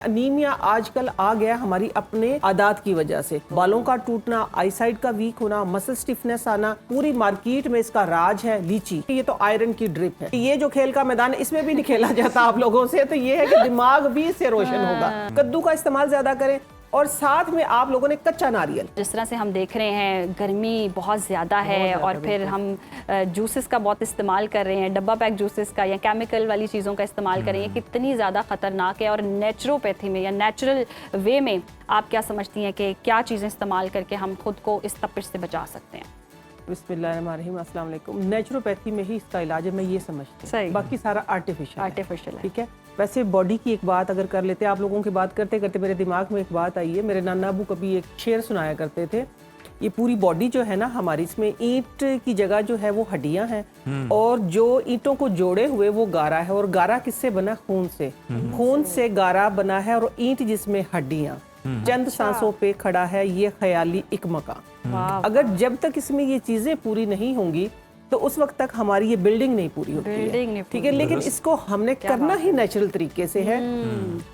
Anaemia आजकल आ गया हमारी अपने आदत की वजह से। बालों का टूटना, आईसाइट का वीक होना, मसल स्टिफनेस आना, पूरी मार्केट में इसका राज है लीची। ये तो आयरन की ड्रिप है। ये जो खेल का मैदान है इसमें भी नहीं खेला जाता आप लोगों से, तो ये है कि दिमाग भी इससे रोशन होगा। कद्दू का इस्तेमाल ज्यादा करें और साथ में आप लोगों ने कच्चा नारियल। जिस तरह से हम देख रहे हैं गर्मी बहुत ज़्यादा है और फिर हम जूसेस का बहुत इस्तेमाल कर रहे हैं, डब्बा पैक जूसेस का या केमिकल वाली चीज़ों का इस्तेमाल कर रहे हैं, कितनी ज़्यादा ख़तरनाक है। और नेचुरोपैथी में या नेचुरल वे में आप क्या समझती हैं कि क्या चीज़ें इस्तेमाल करके हम खुद को इस तपिश से बचा सकते हैं? बिस्मिल्लाहिर्रहमानिर्रहीम, अस्सलाम वालेकुम। नेचुरोपैथी में ही इसका इलाज है, मैं ये समझती हूँ। बाकी सारा आर्टिफिशियल है। ठीक है। वैसे बॉडी की एक बात अगर कर लेते हैं, आप लोगों की बात करते करते मेरे दिमाग में एक बात आई है। मेरे नाना अबू कभी एक शेर सुनाया करते थे, ये पूरी बॉडी जो है ना हमारी, इसमें ईंट की जगह जो है वो हड्डियां हैं और जो ईंटों को जोड़े हुए वो गारा है। और गारा किससे बना? खून से। खून से गारा बना है और ईंट जिसमें हड्डियां। चंद सांसों पे खड़ा है ये ख्याली एक मकान। अगर जब तक इसमें ये चीजें पूरी नहीं होंगी तो उस वक्त तक हमारी ये बिल्डिंग नहीं पूरी होती है। ठीक है, लेकिन इसको हमने करना ही नेचुरल तरीके से है।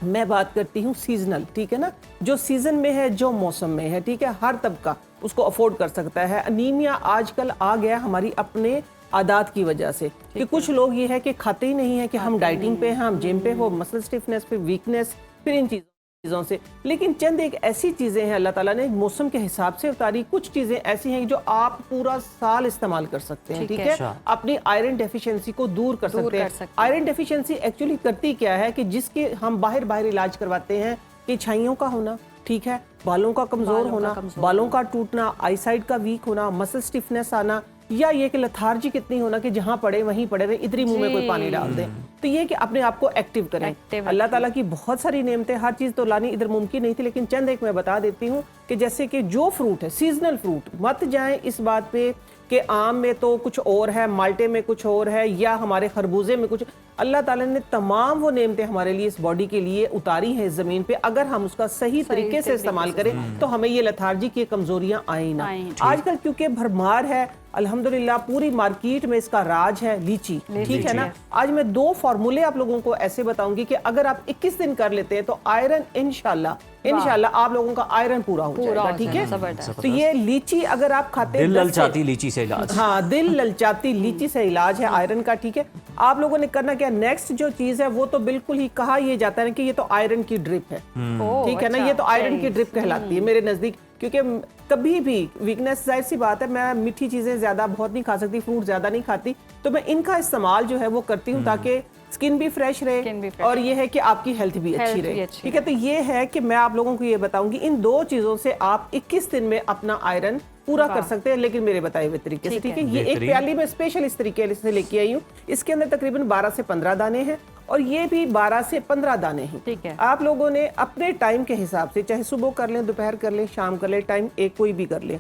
मैं बात करती हूँ सीजनल, ठीक है ना, जो सीजन में है, जो मौसम में है, ठीक है, हर तबका उसको अफोर्ड कर सकता है। अनीमिया आजकल आ गया हमारी अपने आदत की वजह से कि कुछ लोग ये है कि खाते ही नहीं है कि हम डाइटिंग पे हैं, हम जिम पे हो, मसल स्टिफनेस पे, वीकनेस, फिर इन चीजों से। लेकिन चंद एक ऐसी चीजें हैं अल्लाह ताला ने मौसम के हिसाब से उतारी। कुछ चीजें ऐसी हैं जो आप पूरा साल इस्तेमाल कर सकते हैं। ठीक है, अपनी आयरन डेफिशिएंसी को दूर कर सकते हैं। आयरन डेफिशिएंसी एक्चुअली करती क्या है कि जिसके हम बाहर इलाज करवाते हैं कि छाइयों का होना, ठीक है, बालों का कमजोर होना, बालों का टूटना, आईसाइट का वीक होना, मसल स्टिफनेस आना, या ये कि लथार्जी कितनी होना कि जहां पड़े वहीं पड़े रहे, इधर ही मुंह में कोई पानी डाल दे। तो ये कि अपने आप को एक्टिव करें। अल्लाह ताला की बहुत सारी नेमतें, हर चीज तो लानी इधर मुमकिन नहीं थी, लेकिन चंद एक मैं बता देती हूँ कि जैसे कि जो फ्रूट है, सीजनल फ्रूट, मत जाएं इस बात पे कि आम में तो कुछ और है, माल्टे में कुछ और है, या हमारे खरबूजे में कुछ। अल्लाह ताला ने तमाम वो नेमतें हमारे लिए इस बॉडी के लिए उतारी हैं जमीन पे। अगर हम उसका सही तरीके से इस्तेमाल करें तो हमें ये लथार्जी की कमजोरियां आई ना। आजकल क्योंकि भरमार है अल्हम्दुलिल्लाह, पूरी मार्केट में इसका राज है लीची। ठीक है ना। आज मैं 2 फार्मूले आप लोगों को ऐसे बताऊंगी कि अगर आप 21 दिन कर लेते हैं तो आयरन इंशाल्लाह आप लोगों का आयरन पूरा हो जाएगा। ठीक है, तो ये लीची अगर आप खाते हैं, दिल ललचाती लीची से इलाज। हाँ, दिल ललचाती लीची से इलाज है आयरन का। ठीक है, आप लोगों ने करना क्या, नेक्स्ट जो चीज है वो तो बिल्कुल ही कहा ये जाता है कि ये तो आयरन की ड्रिप है। ठीक है ना, ये तो आयरन की ड्रिप कहलाती है मेरे नजदीक। क्योंकि कभी भी वीकनेस, जाहिर सी बात है, मैं मीठी चीजें ज्यादा बहुत नहीं खा सकती, फ्रूट ज्यादा नहीं खाती, तो मैं इनका इस्तेमाल जो है वो करती हूँ ताकि स्किन भी फ्रेश रहे और ये है कि आपकी हेल्थ भी अच्छी रहे। ठीक है, तो ये है कि मैं आप लोगों को ये बताऊंगी, इन 2 चीजों से आप 21 दिन में अपना आयरन पूरा कर सकते हैं, लेकिन मेरे बताए हुए तरीके से। ठीक है, ये एक प्याली में स्पेशल इस तरीके से लेके आई हूँ। इसके अंदर तकरीबन 12 से 15 दाने हैं और ये भी 12 से 15 दाने हैं। ठीक है, आप लोगों ने अपने टाइम के हिसाब से, चाहे सुबह कर लें, दोपहर कर लें, शाम कर लें, टाइम एक कोई भी कर लें,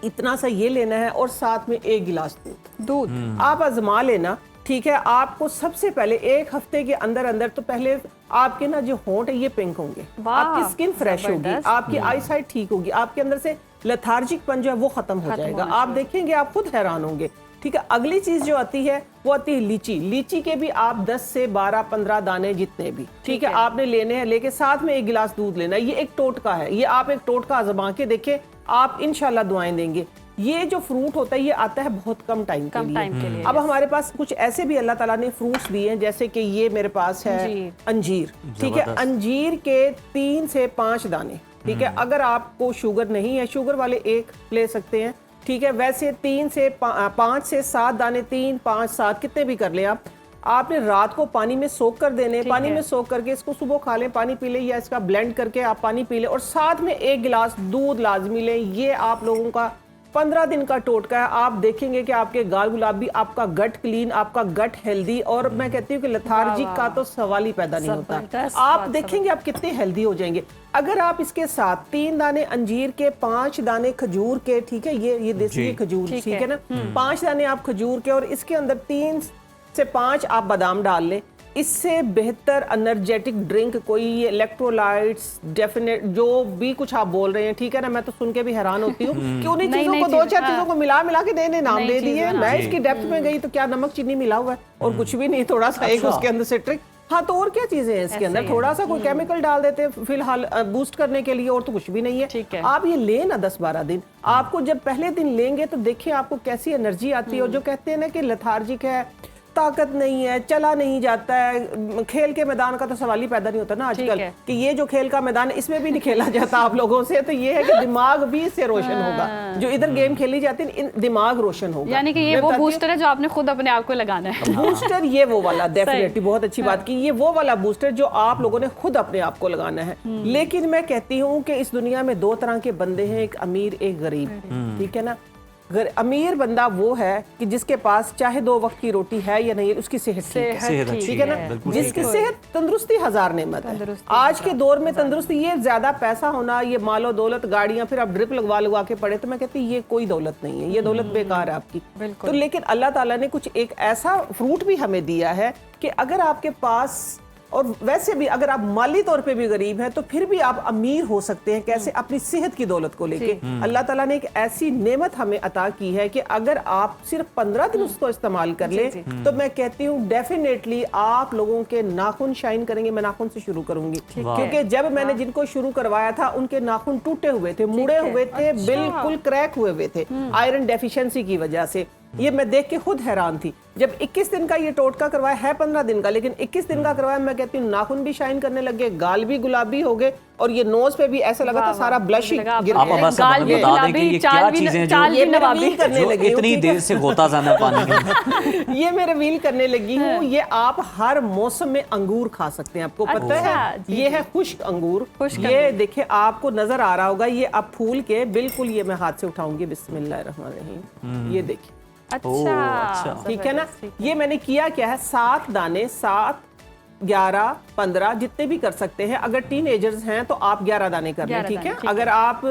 इतना सा ये लेना है और साथ में 1 गिलास दूध आप आजमा लेना। ठीक है, आपको सबसे पहले 1 हफ्ते के अंदर अंदर तो पहले आपके ना जो होंठ है ये पिंक होंगे, आपकी स्किन फ्रेश होगी, आपकी आईसाइट ठीक होगी, आपके अंदर से लथार्जिकपन जो है वो खत्म हो जाएगा। आप देखेंगे, आप खुद हैरान होंगे। ठीक है, अगली चीज जो आती है वो आती है लीची। लीची के भी आप 10 से 12-15 दाने जितने भी, ठीक है, आपने लेने हैं, लेके साथ में 1 गिलास दूध लेना। ये एक टोटका है, ये आप एक टोटका आजमा के देखें, आप इंशाल्लाह दुआएं देंगे। ये जो फ्रूट होता है ये आता है बहुत कम टाइम के लिए। अब हमारे पास कुछ ऐसे भी अल्लाह ताला ने फ्रूट्स दिए हैं, जैसे कि ये मेरे पास है अंजीर। ठीक है, अंजीर के 3 से 5 दाने। ठीक है, अगर आपको शुगर नहीं है, शुगर वाले 1 ले सकते हैं। ठीक है, वैसे 5 से 7 दाने, 3, 5, 7 कितने भी कर लें आप। आपने रात को पानी में सोख कर देने, पानी में सोख करके इसको सुबह खा लें, पानी पी लें, या इसका ब्लेंड करके आप पानी पी लें और साथ में 1 गिलास दूध लाजमी लें। ये आप लोगों का 15 दिन का टोटका है। आप देखेंगे कि आपके गाल गुलाबी, आपका गट क्लीन, आपका गट हेल्दी, और मैं कहती हूँ कि लथार्जिक का तो सवाल ही पैदा नहीं होता। आप देखेंगे आप कितने हेल्दी हो जाएंगे। अगर आप इसके साथ 3 दाने अंजीर के, 5 दाने खजूर के, ठीक है, ये देसी खजूर, ठीक है ना, 5 दाने आप खजूर के, और इसके अंदर 3 से 5 आप बादाम डाल लें। इससे बेहतर एनर्जेटिक ड्रिंक कोई, इलेक्ट्रोलाइट्स, डेफिनेट जो भी कुछ आप बोल रहे हैं, ठीक है ना, मैं तो सुन के भी हैरान होती हूँ कि उन्हीं चीजों को 2-4 चीजों को मिला के देने नाम दे दिए। मैं इसकी डेप्थ में गई तो क्या नमक चीनी मिला हुआ है और कुछ भी नहीं, थोड़ा सा एक उसके अंदर से ट्रिक हाँ, तो और क्या चीजें हैं इसके अंदर, थोड़ा सा कोई केमिकल डाल देते हैं फिलहाल बूस्ट करने के लिए, और तो कुछ भी नहीं है। ठीक है। आप ये लें ना 10-12 दिन, आपको जब पहले दिन लेंगे तो देखिए आपको कैसी एनर्जी आती है। और जो कहते हैं ना कि लेथार्जिक है, ताकत नहीं है, चला नहीं जाता है, खेल के मैदान का तो सवाल ही पैदा नहीं होता ना आजकल कि ये जो खेल का मैदान है इसमें भी नहीं खेला जाता आप लोगों से। तो ये है कि दिमाग भी इससे रोशन होगा, जो इधर गेम खेली जाती है दिमाग रोशन होगा। यानी कि ये वो बूस्टर है जो आपने खुद अपने आप को लगाना है। बूस्टर ये वो वाला, डेफिनेटली बहुत अच्छी बात की, ये वो वाला बूस्टर जो आप लोगों ने खुद अपने आप को लगाना है। लेकिन मैं कहती हूँ कि इस दुनिया में 2 तरह के बंदे हैं, एक अमीर एक गरीब, ठीक है ना। अमीर बंदा वो है कि जिसके पास चाहे 2 वक्त की रोटी है या नहीं, उसकी सेहत ठीक है ना, जिसकी सेहत तंदुरुस्ती 1000 नेमत है। आज के दौर में तंदुरुस्ती, ये ज्यादा पैसा होना, ये मालो दौलत, गाड़ियां, फिर आप ड्रिप लगवा के पड़े, तो मैं कहती ये कोई दौलत नहीं है, ये दौलत बेकार है आपकी। तो लेकिन अल्लाह ताला ने कुछ एक ऐसा फ्रूट भी हमें दिया है कि अगर आपके पास, और वैसे भी अगर आप माली तौर पे भी गरीब हैं तो फिर भी आप अमीर हो सकते हैं। कैसे? अपनी सेहत की दौलत को लेके अल्लाह ताला ने एक ऐसी नेमत हमें अता की है कि अगर आप सिर्फ 15 दिन उसको इस्तेमाल कर ले तो मैं कहती हूँ डेफिनेटली आप लोगों के नाखून शाइन करेंगे। मैं नाखून से शुरू करूंगी क्योंकि जब मैंने जिनको शुरू करवाया था उनके नाखून टूटे हुए थे, मुड़े हुए थे, बिल्कुल क्रैक हुए थे आयरन डेफिशिएंसी की वजह से। ये मैं देख के खुद हैरान थी। जब 21 दिन का ये टोटका करवाया है, 15 दिन का, लेकिन 21 दिन का करवाया, मैं कहती हूँ नाखून भी शाइन करने लगे, गाल भी गुलाबी हो गए, और ये नोज पे भी ऐसा लगा था सारा ब्लश ही गिर गया। आप बस बता दें कि ये क्या चीजें हैं जो ये मैं रिवील करने लगी हूं, इतनी देर से गोता जाना पानी में। ये मैं रिवील करने लगी हूँ। ये आप हर मौसम में अंगूर खा सकते हैं, आपको पता है। ये है खुश्क अंगूर, ये देखिए आपको नजर आ रहा होगा। ये अब फूल के बिल्कुल, ये मैं हाथ से उठाऊंगी, बिस्मिल्लाहिर्रहमानिर्रहीम, ये देखिए। अच्छा, ठीक है ना। ये मैंने किया क्या है, 7 दाने, 7, 11, 15 जितने भी कर सकते हैं। अगर टीनेजर्स हैं तो आप 11 दाने कर लें, ठीक है। अगर आप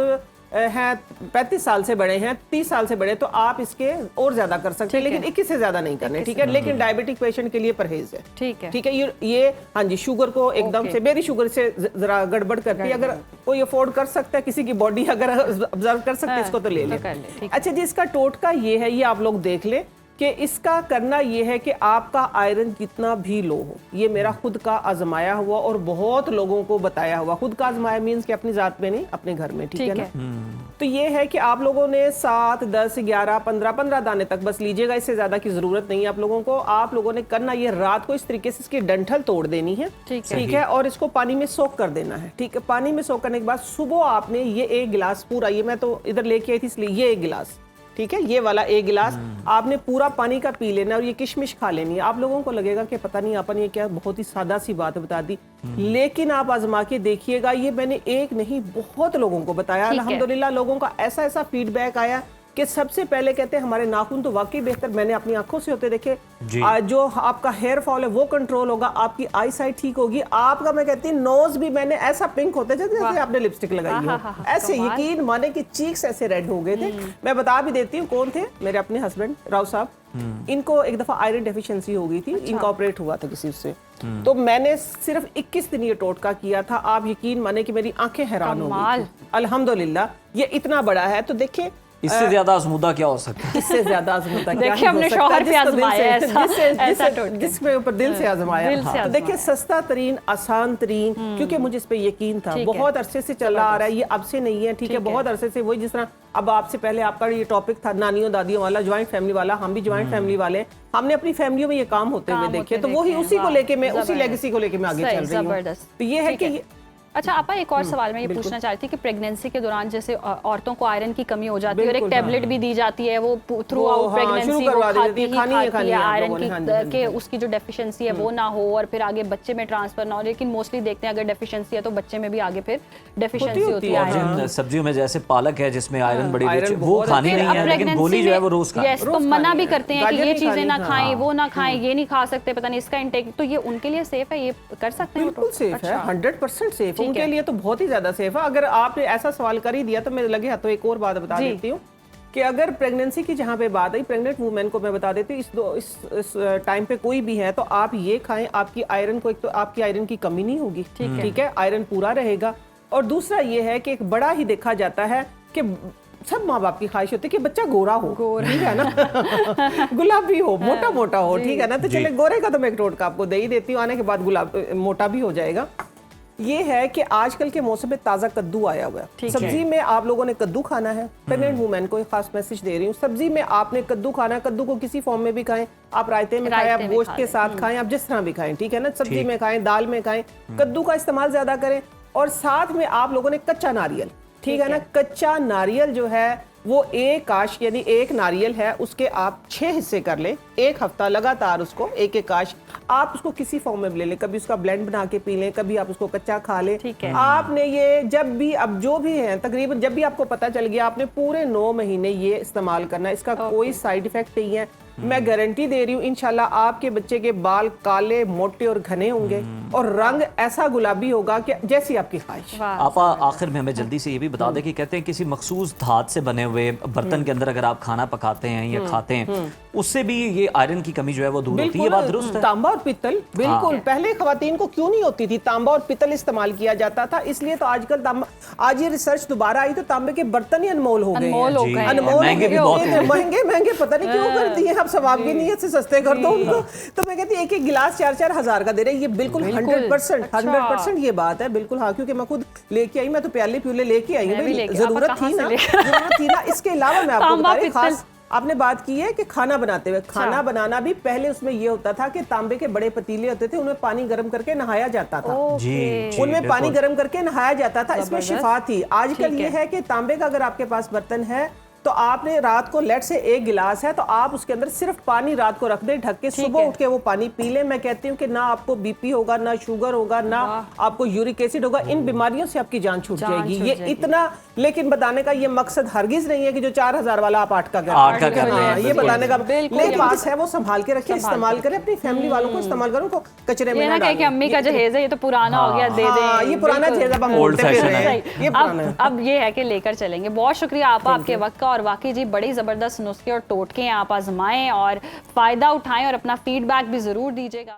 हैं 35 साल से बड़े हैं, 30 साल से बड़े, तो आप इसके और ज्यादा कर सकते हैं, लेकिन 21 से ज्यादा नहीं करने, ठीक है। लेकिन डायबिटिक पेशेंट के लिए परहेज है, ठीक है। ये हाँ जी, शुगर को एकदम से, मेरी शुगर से जरा गड़बड़ करती है। अगर कोई अफोर्ड कर सकता है, किसी की बॉडी अगर ऑब्जर्व कर सकते है इसको, तो ले ले। अच्छा जी, इसका टोटका ये है, ये आप लोग देख ले कि इसका करना ये है कि आपका आयरन कितना भी लो हो। ये मेरा खुद का आजमाया हुआ और बहुत लोगों को बताया हुआ। खुद का आजमाया मीन्स कि अपनी जात में नहीं, अपने घर में, ठीक है ना। तो ये है कि आप लोगों ने 7, 10, 11, 15 दाने तक बस लीजिएगा, इससे ज्यादा की जरूरत नहीं है आप लोगों को। आप लोगों ने करना ये, रात को इस तरीके से इसकी डंठल तोड़ देनी है, ठीक है, और इसको पानी में सोक कर देना है, ठीक है। पानी में सोक करने के बाद सुबह आपने ये 1 गिलास पूरा, ये मैं तो इधर लेके आई थी इसलिए ये 1 गिलास, ठीक है, ये वाला 1 गिलास आपने पूरा पानी का पी लेना, और ये किशमिश खा लेनी है। आप लोगों को लगेगा कि पता नहीं अपन ये क्या बहुत ही सादा सी बात बता दी, लेकिन आप आजमा के देखिएगा। ये मैंने एक नहीं बहुत लोगों को बताया, अल्हम्दुलिल्लाह लोगों का ऐसा फीडबैक आया कि सबसे पहले कहते हैं हमारे नाखून तो वाकई बेहतर, मैंने अपनी आंखों से होते देखे। जो आपका हेयर फॉल है वो कंट्रोल होगा, आपकी आई साइट ठीक होगी, आपका मैं कहती हूँ नोज भी मैंने ऐसा पिंक होते थे जैसे आपने लिपस्टिक लगाई हो, ऐसे यकीन माने कि चीक्स ऐसे रेड हो गए थे। मैं बता भी देती हूँ कौन थे, मेरे अपने हस्बैंड राव साहब। इनको एक दफा आयरन डेफिशिएंसी हो गई थी, इनका ऑपरेट हुआ था किसी से, तो मैंने सिर्फ 21 दिन ये टोटका किया था। आप यकीन माने कि मेरी आंखें हैरान हो गई। अल्हम्दुलिल्लाह ये इतना बड़ा है, तो देखिए इससे ज्यादा आजमूदा क्या हो सकता है? इससे ज्यादा आजमूदा क्या देखिए हमने शौहर पे आजमाया जिसके ऊपर दिल से आजमाया। तो देखिए सस्ता तरीन, आसान तरीन, क्योंकि मुझे इस पे यकीन था, बहुत अरसे से चला आ रहा है, ये अब से नहीं है, ठीक है। बहुत अरसे से वही, जिस तरह अब आपसे पहले आपका ये टॉपिक था नानियों दादियों वाला, ज्वाइंट फैमिली वाला, हम भी ज्वाइंट फैमिली वाले, हमने अपनी फैमिलियों में ये काम होते हुए देखे, तो वही उसी को लेके मैं, उसी लेगेसी को लेके मैं आगे चल रही हूँ। तो ये है कि अच्छा आपा, एक और सवाल मैं ये पूछना चाहती थी कि प्रेगनेंसी के दौरान जैसे औरतों को आयरन की कमी हो जाती है और एक टेबलेट भी दी जाती है, वो थ्रू आउट प्रेगनेंसी वो खाती है आयरन की, कि उसकी जो डेफिशिएंसी है वो ना हो और फिर आगे बच्चे में ट्रांसफर ना हो। लेकिन मोस्टली देखते हैं अगर डेफिशिएंसी है तो बच्चे में भी आगे फिर डेफिशिएंसी होती है। जिन सब्जियों में जैसे पालक है जिसमें आयरन बड़ी वो खानी नहीं है, लेकिन गोली जो है वो रोज खाएं। तो मना भी करते हैं कि ये चीजें ना खाएं, वो ना खाएं, ये नहीं खा सकते, पता नहीं इसका इंटेक, तो ये उनके लिए सेफ है, ये कर सकते हैं? बिल्कुल सेफ है, 100% सेफ उनके लिए, तो बहुत ज्यादा सेफ है। अगर आपने ऐसा सवाल कर ही दिया तो मेरे लगे हाथों एक और बात बता देती हूँ कि अगर प्रेगनेंसी की जहाँ पे बात आई, प्रेग्नेंट वुमेन को मैं बता देती हूँ, इस टाइम पे कोई भी है तो आप ये खाएं, आपकी आयरन को, एक तो आपकी आयरन की कमी नहीं होगी, ठीक है, आयरन पूरा रहेगा। और दूसरा ये है कि एक बड़ा ही देखा जाता है कि सब माँ बाप की ख्वाहिश होती है कि बच्चा गोरा हो, ठीक है ना, गुलाबी हो, मोटा मोटा हो, ठीक है ना। तो चले गोरे का तो मैं एक टोटका आपको दे ही देती हूँ, आने के बाद मोटा भी हो जाएगा। ये है कि आजकल के मौसम में ताज़ा कद्दू आया हुआ है। सब्जी में आप लोगों ने कद्दू खाना है, प्रेग्नेंट वुमेन को एक खास मैसेज दे रही हूँ, सब्जी में आपने कद्दू खाना है। कद्दू को किसी फॉर्म में भी खाएं, आप रायते में खाएं, आप गोश्त के साथ खाएं, आप जिस तरह भी खाएं, ठीक है ना। सब्जी में खाएं, दाल में खाएं, कद्दू का इस्तेमाल ज्यादा करें। और साथ में आप लोगों ने कच्चा नारियल, ठीक है ना, कच्चा नारियल जो है वो एक काश, यानी एक नारियल है उसके आप 6 हिस्से कर लें, एक हफ्ता लगातार उसको एक एक काश आप उसको किसी फॉर्म में ले लें, कभी उसका ब्लेंड बना के पी लें, कभी आप उसको कच्चा खा लें। आपने ये जब भी, अब जो भी है तकरीबन जब भी आपको पता चल गया, आपने पूरे 9 महीने ये इस्तेमाल करना है। इसका कोई साइड इफेक्ट नहीं है, मैं गारंटी दे रही हूँ। इंशाल्लाह आपके बच्चे के बाल काले, मोटे और घने होंगे और रंग ऐसा गुलाबी होगा कि जैसी आपकी ख्वाहिश। आपा आखिर में हमें जल्दी से ये भी बता दें कि कहते हैं किसी मखसूस धात से बने हुए बर्तन के अंदर अगर आप खाना पकाते हैं या खाते हैं, उससे भी ये आयरन की कमी जो है वो दूर होती है। ये बात दुरुस्त है? तांबा और पित्तल, बिल्कुल। पहले खवातीन को क्यों नहीं होती थी, तांबा और पित्तल इस्तेमाल किया जाता था, इसलिए तो आजकल तांबा, आज ये रिसर्च दोबारा आई तो तांबे के बर्तन ही अनमोल हो गए, महंगे पता नहीं क्यों कर दिए। आप सवाब की नीयत से सस्ते कर दो उनको। तो मैं कहती एक एक गिलास 4-4 हज़ार का दे रहे हैं। ये बिल्कुल 100% ये बात है, बिल्कुल। हाँ, क्योंकि मैं खुद लेके आई, मैं तो प्याले प्यूले लेके आई हूँ, जरूरत थी ना। इसके अलावा मैं आपको बता रही, खास आपने बात की है कि खाना बनाते हुए, खाना बनाना भी पहले उसमें ये होता था कि तांबे के बड़े पतीले होते थे, उनमें पानी गर्म करके नहाया जाता था। उनमें पानी गर्म करके नहाया जाता था, इसमें शिफा थी। आजकल ये है कि तांबे का अगर आपके पास बर्तन है तो आपने रात को, लेट से 1 गिलास है तो आप उसके अंदर सिर्फ पानी रात को रख दें ढक के, सुबह उठ के वो पानी पी लें। मैं कहती हूँ कि ना आपको बीपी होगा, ना शुगर होगा, ना आपको यूरिक एसिड होगा, इन बीमारियों से आपकी जान छूट जाएगी। ये इतना, लेकिन बताने का ये मकसद हरगिज नहीं है कि जो 4000 वाला आप 8 का कर, ये बताने का मेरे पास है वो संभाल के रखें, इस्तेमाल करें, अपनी फैमिली वालों को इस्तेमाल करें, उनको कचरे में ना डालें। अम्मी का जहेज है ये तो पुराना हो गया, दे दें, ये पुराना जहेज अब हम बोलते हैं, अब ये है कि लेकर चलेंगे। बहुत शुक्रिया आपा आपके वक्त का, और वाकई जी बड़ी ज़बरदस्त नुस्खे और टोटके आप आजमाएं और फ़ायदा उठाएं और अपना फीडबैक भी ज़रूर दीजिएगा।